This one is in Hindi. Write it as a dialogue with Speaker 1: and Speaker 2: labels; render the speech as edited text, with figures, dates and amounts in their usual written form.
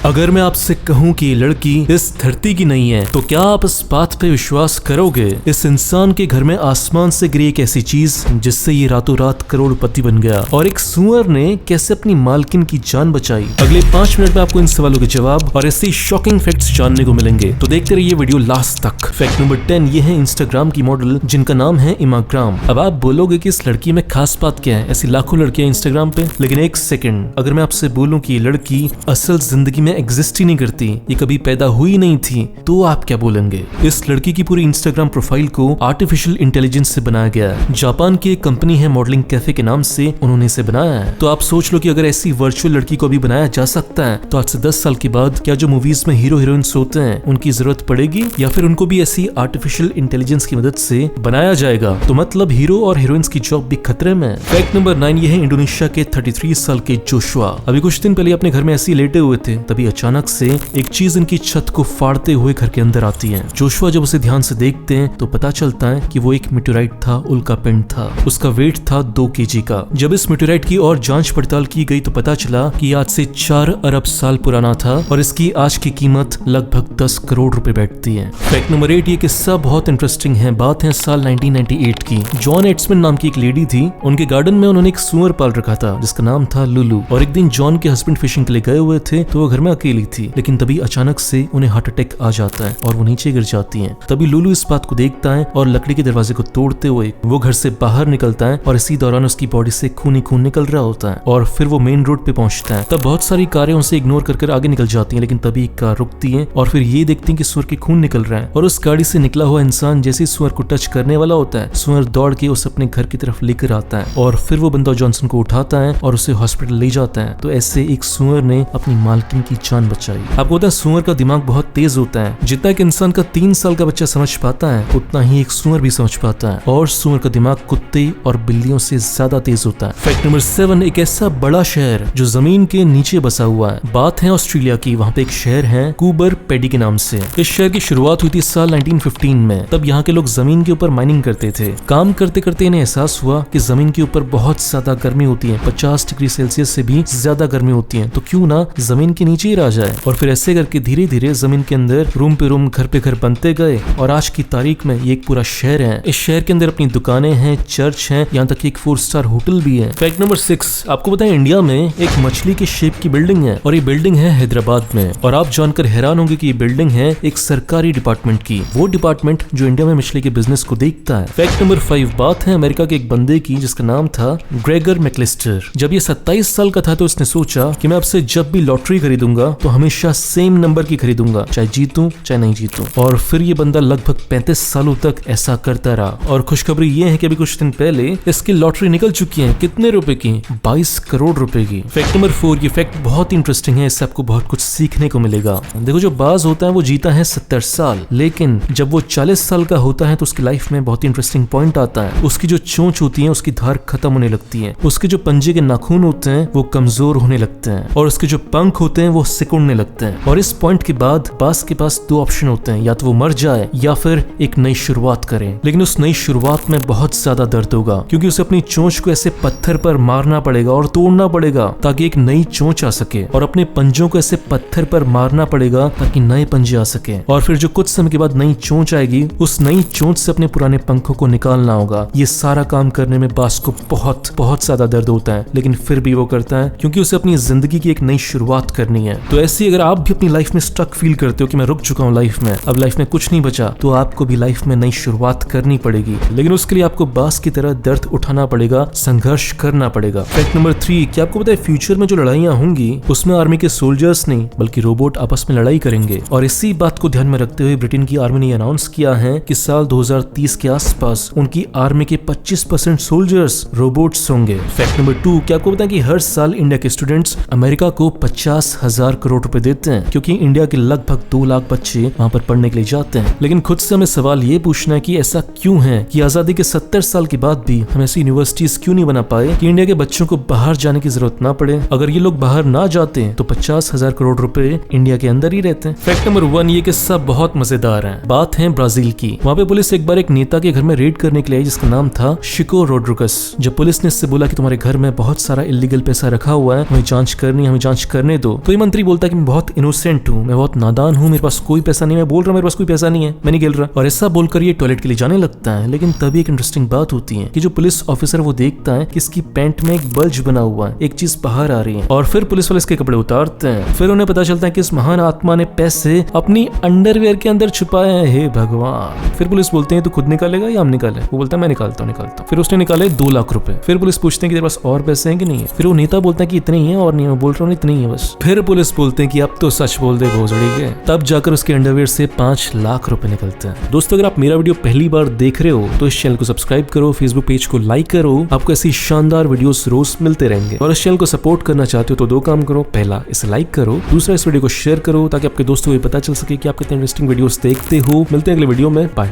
Speaker 1: अगर मैं आपसे कहूँ कि ये लड़की इस धरती की नहीं है तो क्या आप इस बात पे विश्वास करोगे? इस इंसान के घर में आसमान से गिरी एक ऐसी चीज जिससे ये रातों रात करोड़पति बन गया, और एक सुअर ने कैसे अपनी मालकिन की जान बचाई। अगले 5 मिनट में आपको इन सवालों के जवाब और ऐसे शॉकिंग फैक्ट्स जानने को मिलेंगे, तो देखते रहिए वीडियो लास्ट तक। फैक्ट नंबर 10, ये है इंस्टाग्राम की मॉडल जिनका नाम है इमाग्राम। अब आप बोलोगे कि इस लड़की में खास बात क्या है, ऐसी लाखों लड़कियां इंस्टाग्राम पे, लेकिन एक सेकंड, अगर मैं आपसे बोलूं कि ये लड़की असल जिंदगी में एग्जिस्ट ही नहीं करती, ये कभी पैदा हुई नहीं थी, तो आप क्या बोलेंगे? इस लड़की की पूरी इंस्टाग्राम प्रोफाइल को आर्टिफिशियल इंटेलिजेंस से बनाया गया है। जापान की एक कंपनी है मॉडलिंग कैफे के नाम से उन्होंने इसे बनाया है। तो आप सोच लो कि अगर ऐसी वर्चुअल लड़की को भी बनाया जा सकता है, तो आज से 10 साल के बाद क्या जो मूवीज में हीरो हीरोइंस होते हैं उनकी जरूरत पड़ेगी, या फिर उनको भी ऐसी आर्टिफिशियल इंटेलिजेंस की मदद से बनाया जाएगा? तो मतलब हीरो और हीरोइंस की जॉब भी खतरे में। फैक्ट नंबर 9, ये है इंडोनेशिया के 33 साल के जोशुआ। अभी कुछ दिन पहले अपने घर में ऐसे लेटे हुए थे, तभी अचानक से एक चीज इनकी छत को फाड़ते हुए घर के अंदर आती है। जोशुआ जब उसे ध्यान से देखते हैं तो पता चलता है कि वो एक मेटेराइट था, उल्का पिंड था। उसका वेट था 2 kg का। जब इस मेटेराइट की और जांच पड़ताल की गई तो पता चला कि आज से 4 अरब साल पुराना था और इसकी आज की कीमत लगभग 10 करोड़ रुपए बैठती है। फैक्ट नंबर 8, ये किस्सा बहुत इंटरेस्टिंग है। बात है साल 1998 की। जॉन एड्समैन नाम की एक लेडी थी, उनके गार्डन में उन्होंने एक सुअर पाल रखा था जिसका नाम था लुलू। और एक दिन जॉन के हस्बैंड फिशिंग के लिए गए हुए थे तो वो घर में अकेली थी, लेकिन तभी अचानक से उन्हें हार्ट अटैक आ जाता है और वो नीचे गिर जाती हैं। तभी लुलू इस बात को देखता है और लकड़ी के दरवाजे को तोड़ते हुए वो घर से बाहर निकलता है, और इसी दौरान उसकी बॉडी से खून ही खून निकल रहा होता है। और फिर वो मेन रोड पे पहुंचता है। तब बहुत सारी कारें उसे इग्नोर कर आगे निकल जाती हैं, लेकिन तभी एक कार रुकती है और फिर ये देखती है कि सुअर के खून निकल रहा है। और उस गाड़ी से निकला हुआ इंसान जैसे ही सुअर को टच करने वाला होता है, सुअर दौड़ के उसे अपने घर की तरफ लेकर आता है, और फिर वो बंदा जॉनसन को उठाता है और उसे हॉस्पिटल ले जाता है। तो ऐसे एक सुअर ने अपनी मालकिन की जान बचाई। आपको पता है सुअर का दिमाग बहुत तेज होता है। जितना एक इंसान का 3 साल का बच्चा समझ पाता है, उतना ही एक सुअर भी समझ पाता है, और सुअर का दिमाग कुत्ते और बिल्लियों से ज्यादा तेज होता है। फैक्ट नंबर 7, एक ऐसा बड़ा शहर जो जमीन के नीचे बसा हुआ है। बात है ऑस्ट्रेलिया की। वहाँ पे एक शहर है कूबर पेडी के नाम से। इस शहर की शुरुआत हुई थी साल 1915 में। तब यहाँ के लोग जमीन के ऊपर माइनिंग करते थे। काम करते करते इन्हें एहसास हुआ कि जमीन के ऊपर बहुत ज्यादा गर्मी होती है, 50 डिग्री सेल्सियस से भी ज्यादा गर्मी होती है, तो क्यों ना जमीन के नीचे ही रह जाए। और फिर ऐसे करके धीरे धीरे जमीन के अंदर रूम पे रूम, घर पे घर बनते गए, और आज की तारीख में ये एक पूरा शहर है। इस शहर के अंदर अपनी दुकानें हैं, चर्च हैं, यहाँ तक कि एक 4 स्टार होटल भी है। फैक्ट नंबर 6, आपको पता है इंडिया में एक मछली के शेप की बिल्डिंग है, और ये बिल्डिंग है हैदराबाद में। और आप जानकर हैरान होंगे कि ये बिल्डिंग है एक सरकारी डिपार्टमेंट की, वो डिपार्टमेंट जो इंडिया में मछली के बिजनेस को देखता है। फैक्ट नंबर 5, बात है अमेरिका के एक बंदे की जिसका नाम था ग्रेगर मैक्लिस्टर। जब ये 27 साल का था तो इसने सोचा कि मैं अब से जब भी लॉटरी खरीदूंगा तो हमेशा सेम नंबर की खरीदूंगा, चाहे जीतूं चाहे नहीं जीतूं। और फिर ये बंदा लगभग 35 सालों तक ऐसा करता रहा। और खुशखबरी ये है कि अभी कुछ दिन पहले इसकी लॉटरी निकल चुकी है। कितने रुपए की? 22 करोड़ रुपए की। फैक्ट नंबर 4, ये फैक्ट बहुत इंटरेस्टिंग है, इससे आपको बहुत कुछ सीखने को मिलेगा। देखो, जो बाज होता है वो जीता है 70 साल, लेकिन जब वो 40 साल का होता है तो उसकी लाइफ में बहुत इंटरेस्टिंग पॉइंट आता है। उसकी जो चोंच होती है उसकी धार खत्म होने लगती है, उसके जो पंजे के नाखून होते हैं वो कमजोर होने लगते हैं, और उसके जो पंख होते हैं वो सिकुड़ने लगते हैं। और इस पॉइंट के बाद बाज के पास 2 ऑप्शन होते हैं, या तो वो मर जाए या फिर एक नई शुरुआत करे। लेकिन उस नई शुरुआत में बहुत ज्यादा दर्द होगा, क्योंकि उसे अपनी चोंच को ऐसे पत्थर पर मारना पड़ेगा और तोड़ना पड़ेगा ताकि एक नई चोंच आ सके, और अपने पंजों को ऐसे पत्थर पर मारना पड़ेगा ताकि नए पंजे आ सके। और फिर जो कुछ समय के बाद नई चोंच आएगी, उस नई चोंच से अपने पुराने पंखों को निकालना होगा। ये सारा काम करने में बाज को बहुत बहुत ज्यादा दर्द होता है, लेकिन फिर भी वो करता है क्योंकि उसे अपनी जिंदगी की एक नई शुरुआत करनी है। तो ऐसे ही अगर आप भी अपनी लाइफ में स्टक फील करते हो कि मैं रुक चुका हूँ लाइफ में, अब लाइफ में कुछ नहीं बचा, तो आपको भी लाइफ में नई शुरुआत करनी पड़ेगी। लेकिन उसके लिए आपको बाज की तरह दर्द उठाना पड़ेगा, संघर्ष करना पड़ेगा। फैक्ट नंबर 3, क्या आपको पता है फ्यूचर में जो लड़ाइयाँ होंगी उसमें आर्मी के सोल्जर्स नहीं बल्कि रोबोट आपस में लड़ाई करेंगे। और इसी बात को ध्यान में रखते हुए ब्रिटेन की आर्मी ने अनाउंस किया है कि साल 2030 के आसपास उनकी आर्मी के 25% सोल्जर्स रोबोट्स होंगे। फैक्ट नंबर 2, क्या आपको पता है कि हर साल इंडिया के स्टूडेंट्स अमेरिका को 50,000 करोड़ रुपए देते हैं, क्योंकि इंडिया के लगभग 2 लाख बच्चे वहाँ पर पढ़ने के लिए जाते हैं। लेकिन खुद से हमें सवाल ये पूछना है कि ऐसा क्यों है कि आजादी के 70 साल के बाद भी हम ऐसी यूनिवर्सिटीज क्यों नहीं बना पाए कि इंडिया के बच्चों को बाहर जाने की जरूरत ना पड़े। अगर ये लोग बाहर ना जाते तो 50,000 करोड़ रुपए इंडिया के अंदर ही रहते हैं। फैक्ट नंबर 1, ये किस्सा बहुत मजेदार है। बात है ब्राजील की। वहाँ पे पुलिस एक बार एक नेता के घर में रेड करने के लिए आई जिसका नाम था शिको रोड्रिगस। जब पुलिस ने इससे बोला कि तुम्हारे घर में बहुत सारा इलीगल पैसा रखा हुआ है, हमें जांच करनी, हमें जांच करने दो, तो ये मंत्री बोलता है कि मैं बहुत इनोसेंट हूँ, मैं बहुत नादान हूँ, मेरे पास कोई पैसा नहीं, मैं बोल रहा हूँ मेरे पास कोई पैसा नहीं है, मैं नहीं खेल रहा। और ऐसा बोलकर ये टॉयलेट के लिए जाने लगता है। लेकिन तभी एक इंटरेस्टिंग बात होती है कि जो पुलिस ऑफिसर वो देखता है कि इसकी पैंट में एक बल्ज बना हुआ है, एक चीज बाहर आ रही है। और फिर पुलिस वाले इसके कपड़े उतारते हैं। फिर उन्हें पता चलता है कि इस महान आत्मा ने पैसे अपनी अंडरवेयर के अंदर छुपाए हैं। हे भगवान। फिर पुलिस बोलते हैं तू खुद निकालेगा या हम निकाले? वो बोलता है मैं निकालता हूँ। फिर उसने निकाले 2 लाख रुपए। फिर पुलिस पूछते हैं कि तेरे पास और पैसे हैं कि नहीं है? फिर वो नेता बोलता है कि इतने ही है और नहीं, मैं बोल रहा हूँ इतने ही है बस। फिर पुलिस बोलते हैं कि अब तो सच बोल दे भोसड़ी के। तब जाकर उसके अंडरवेयर से 5 लाख रुपए निकलते हैं। दोस्तों अगर आप मेरा वीडियो पहली बार देख रहे हो तो इस चैनल को सब्सक्राइब करो, फेसबुक पेज को लाइक करो, आपको ऐसी शानदार वीडियोस रोज मिलते रहेंगे। और इस चैनल को सपोर्ट करना चाहते हो तो 2 काम करो, पहला इसे लाइक करो, दूसरा इस वीडियो को शेयर करो ताकि आपके दोस्तों को पता चल सके कि आप कितने इंटरेस्टिंग वीडियोस देखते हो। मिलते हैं अगले वीडियो में, बाय।